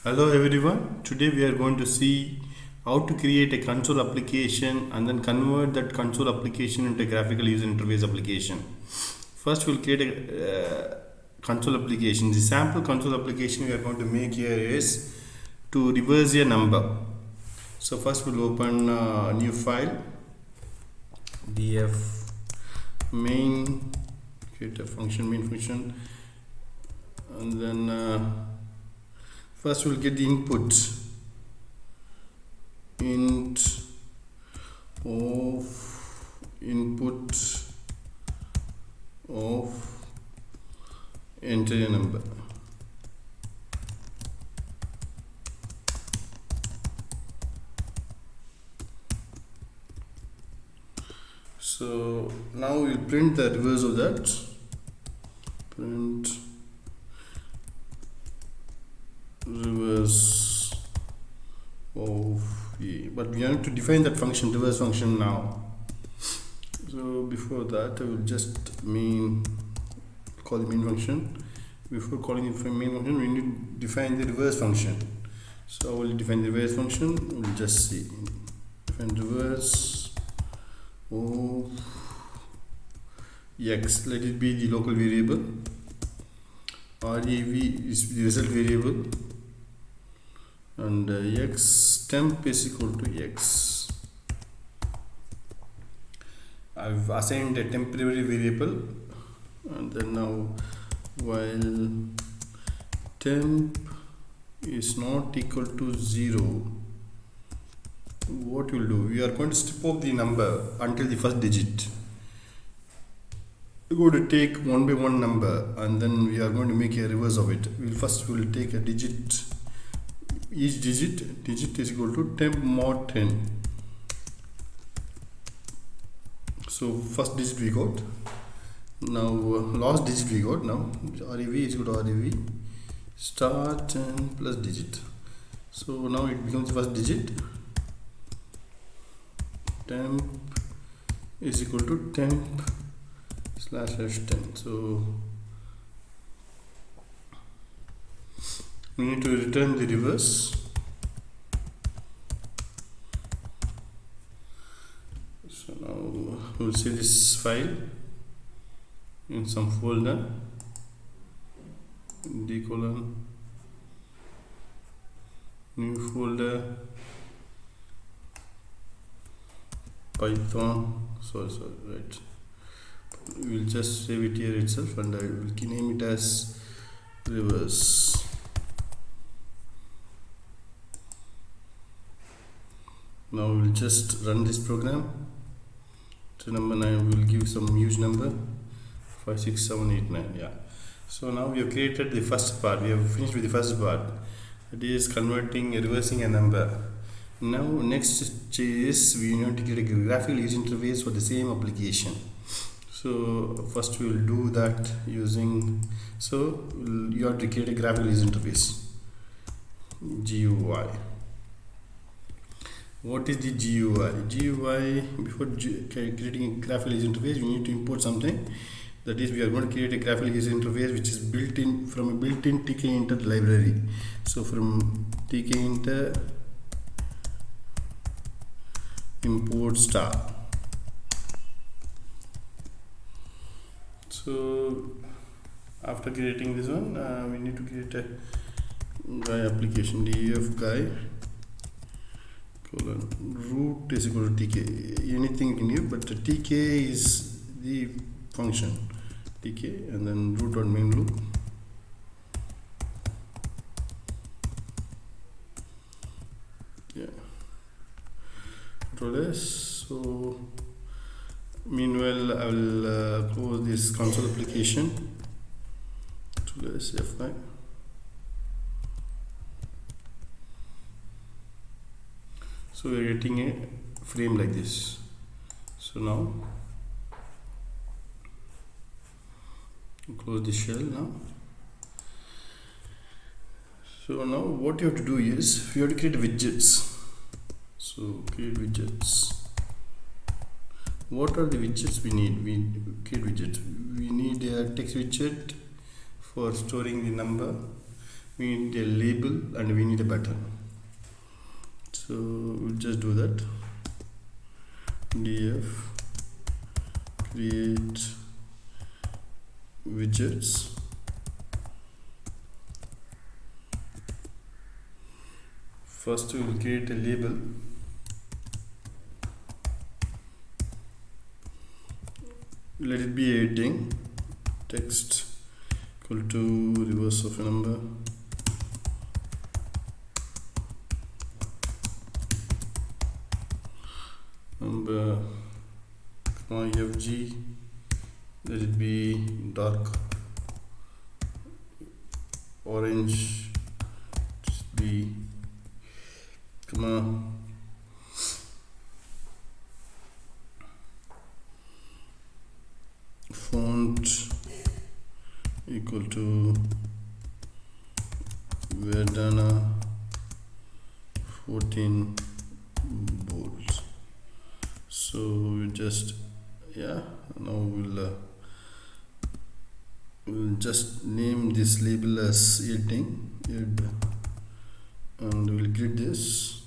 Hello everyone, today we are going to see how to create a console application and then convert that console application into a graphical user interface application. First we'll create a console application. The sample console application we are going to make here is to reverse a number. So first we'll open a new file, df main, create a function, main function, and then first we'll get the input int of input of enter a number. So now we'll print the reverse of that. Print reverse of a, but we have to define that function, reverse function, now. So before that I will just call the main function. Before calling the main function we need to define the reverse function. So I will define the reverse function. We'll just see, define reverse of x, let it be the local variable, rev is the result variable, and x temp is equal to x. I've assigned a temporary variable, and then now while temp is not equal to 0, what we'll do, we are going to strip off the number until the first digit. We're going to take one by one number and then we are going to make a reverse of it. We'll take a digit, each digit is equal to temp mod 10. So first digit we got, now last digit we got, now rev is equal to rev star 10 plus digit. So now it becomes the first digit, temp is equal to temp slash /10. So we need to return the reverse. So now we'll see this file in some folder, d colon new folder Python, right, we'll just save it here itself and I will name it as reverse. Now we'll just run this program. To number 9 we'll give some huge number, 5 6 7 8 9. Yeah, so now we have created the first part, we have finished with the first part, that is reversing a number. Now next is we need to create a graphical user interface for the same application. So first we will do that using, so you have to create a graphical user interface, GUI. What is the GUI? GUI, before creating a graphical user interface, we need to import something. That is, we are going to create a graphical user interface which is built in from a built-in Tkinter library. So from Tkinter import star. So after creating this one, we need to create a guy application, def guy colon root is equal to tk. Anything you can use, but tk is the function, tk, and then root.main loop. Yeah, Control S. So meanwhile I will close this console application. Control S F9. So we are getting a frame like this. So now close the shell now. So now what you have to do is you have to create widgets. So create widgets. What are the widgets we need? We create widgets. We need a text widget for storing the number. we need a label and we need a button. So we'll just do that. Df create widgets. First we will create a label. Let it be a heading, text equal to reverse of a number, fg, let it be dark orange, just be font equal to Verdana 14 bold. So we just now we'll just name this label as heading, and we'll grid this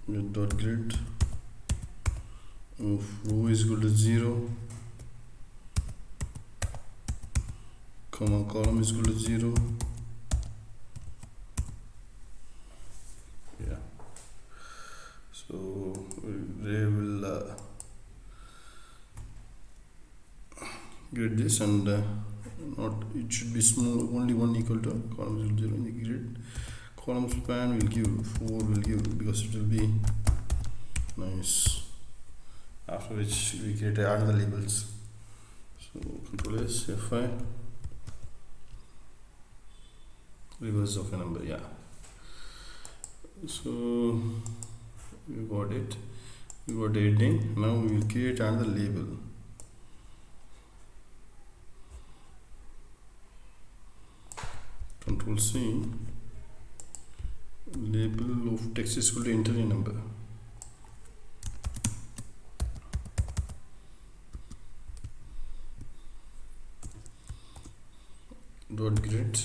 with dot grid of row is equal to 0, comma column is equal to 0. So they will grid this, and not it should be small, only one equal to column is equal to 0 in the grid. Column span will give 4, will give, because it will be nice. After which we create another labels. So Control S, F5, reverse of a number. So we got it. We got the heading. Now we will create another label. Control C, label of text is equal to enter a number. Dot grid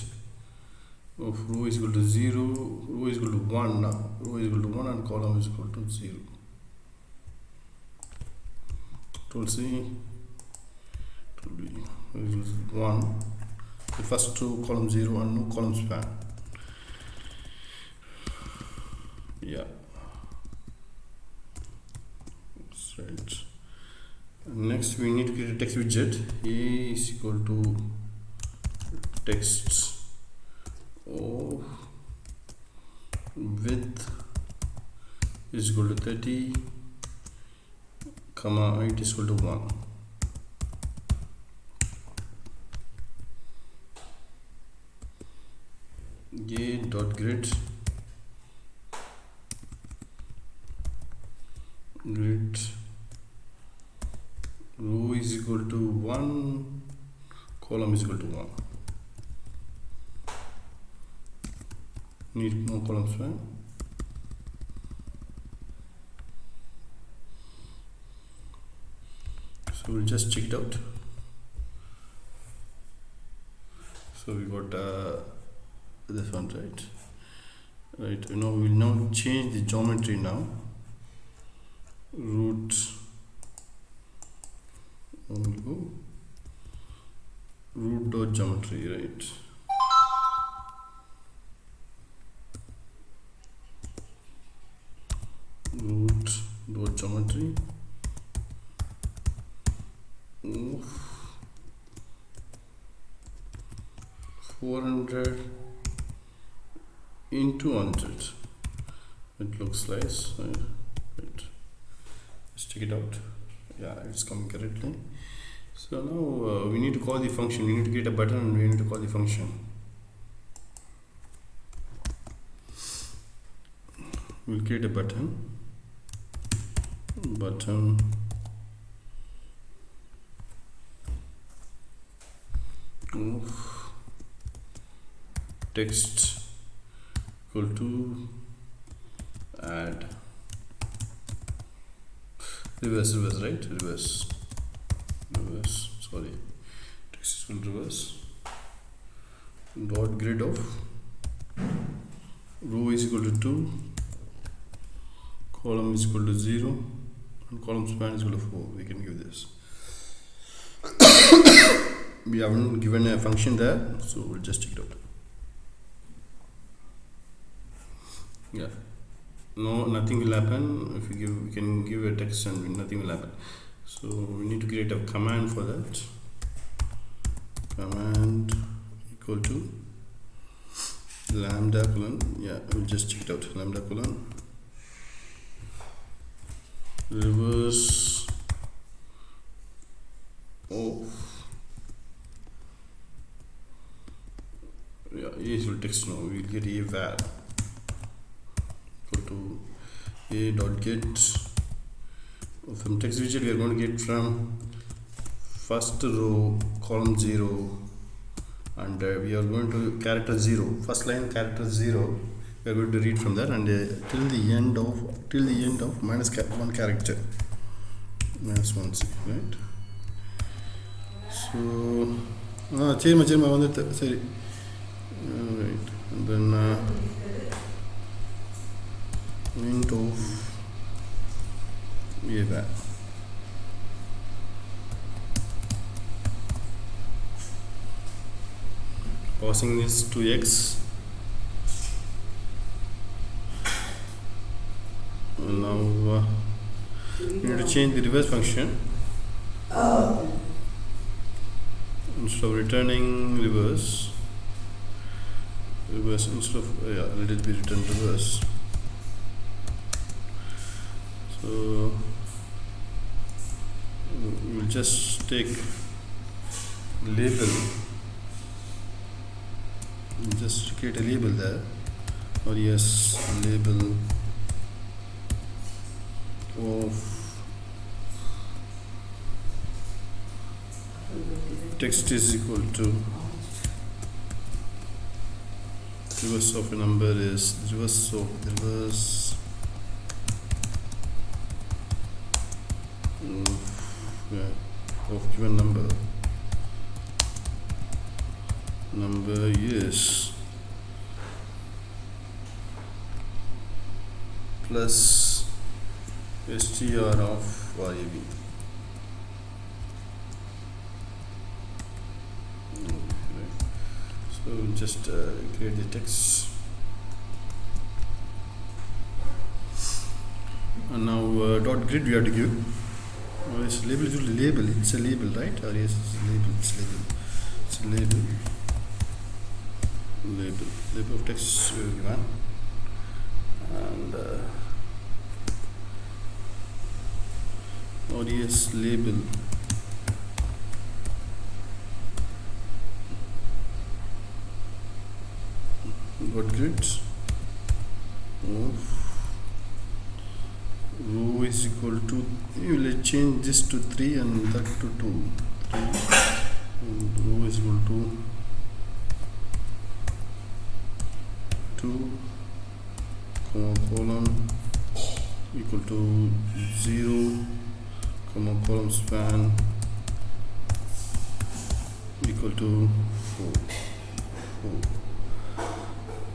of row is equal to 0, row is equal to 1 now, row is equal to 1 and column is equal to 0. Control C, Control V, 1, the first two column 0 and no column span. That's right. Next we need to create a text widget. A is equal to text of width is equal to 30, comma height is equal to 1. A dot grid row is equal to 1, column is equal to 1. Need no column span. So we'll just check it out. So we got this one, right. We'll now change the geometry now. Root, we'll go root dot geometry, right. Root dot geometry of 400 into 100. It looks nice, right. Let's check it out. It's coming correctly. So now we need to call the function. We need to create a button and we need to call the function. We'll create a button of text equal to add reverse, right? Reverse, sorry, text is equal to reverse dot grid of row is equal to 2, column is equal to 0, and column span is equal to 4. We can give this. We haven't given a function there, so we'll just check it out. Yeah, no, nothing will happen. If we can give a text and nothing will happen. So we need to create a command for that. Command equal to lambda colon. Yeah, we'll just check it out. Lambda colon reverse of will text now. We'll get a var equal to a dot get from text widget. We are going to get from first row column 0, and we are going to character 0, first line character 0. We are going to read from there and till the end of minus one character, minus 1c, right? So change sorry. Right, and then int of var. Passing this to x. And now we need to change the reverse function. Instead of returning reverse instead of let it be returned reverse. So we'll just take label, just create a label there, or yes, label of text is equal to reverse of a number is reverse of given number is plus str of variable. So just create the text, and now dot grid we have to give. It's label is label. It's a label, right? Or yes, it's label. It's a label. Label of text given, and ODS label dot grid of row is equal to, you will change this to 3 and that to 2. 3 and row is equal to 2, column equal to 0, column span equal to 4.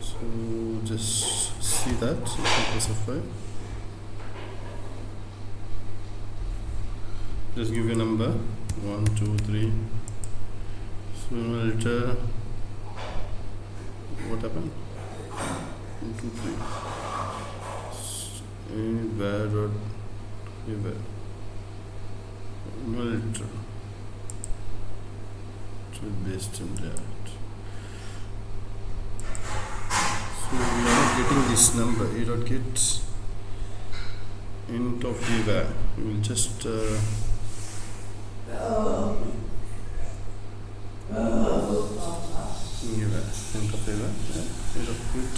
So just see that, specify. Just give a number 1, 2, 3. So enter. What happened? 1, 2, 3. Var. Enter. So based on that. So we are not getting this number. A dot get int of var. We will just int of var. A dot get.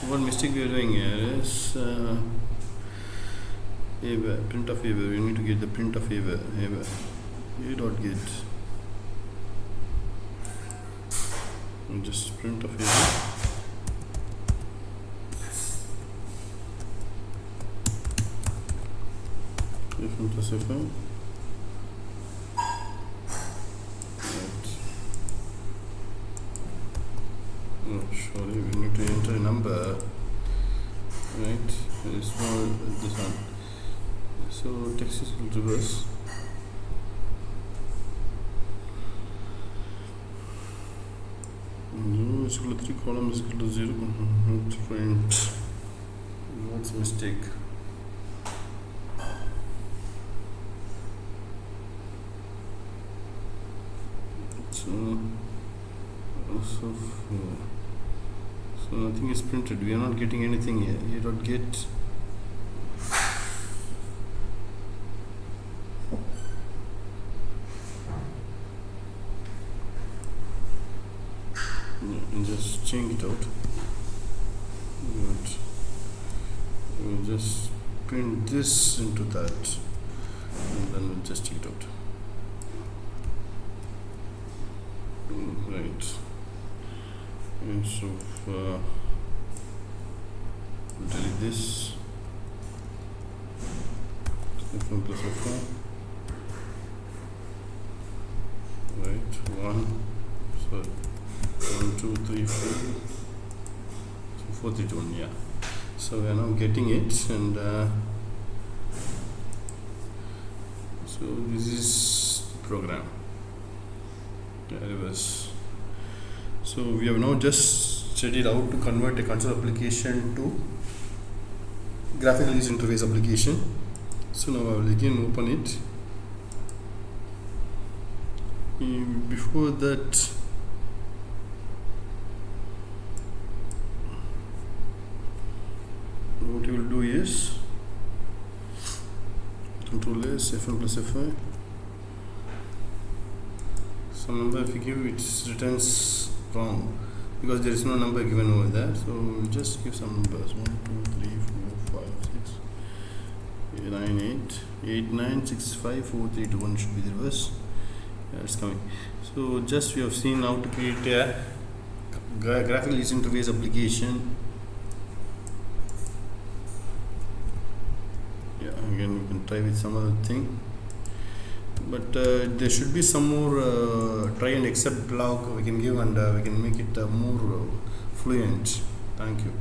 One mistake we are doing here is print of a. We need to get the print of a. A dot get. And just print of a. If x will reverse. Is equal to 3 column is equal to 0. Print. What's a mistake? So nothing is printed. We are not getting anything here. You don't get. Just change it out. Good. We'll just print this into that, and then we'll just check it out. Right. And so we'll delete this. F1 plus F1. Right. 1. So 1, 2, 3, 4. So 4, 3, 2, 1. Yeah. So we are now getting it, and so this is the program. Reverse. So we have now just studied how to convert a console application to graphical user interface application. So now I will again open it. Before that, what you will do is Control S, F1 plus F5. Some number if you give, it returns wrong because there is no number given over there. So we'll just give some numbers: 1, 2, 3, 4, 5, 6, 9, 8, 8, 9, 6, 5, 4, 3, 2, 1 should be the reverse. Yeah, it's coming. So just we have seen how to create a graphical user interface application. Yeah, again we can try with some other thing. But there should be some more try and accept block we can give, and we can make it more fluent. Thank you.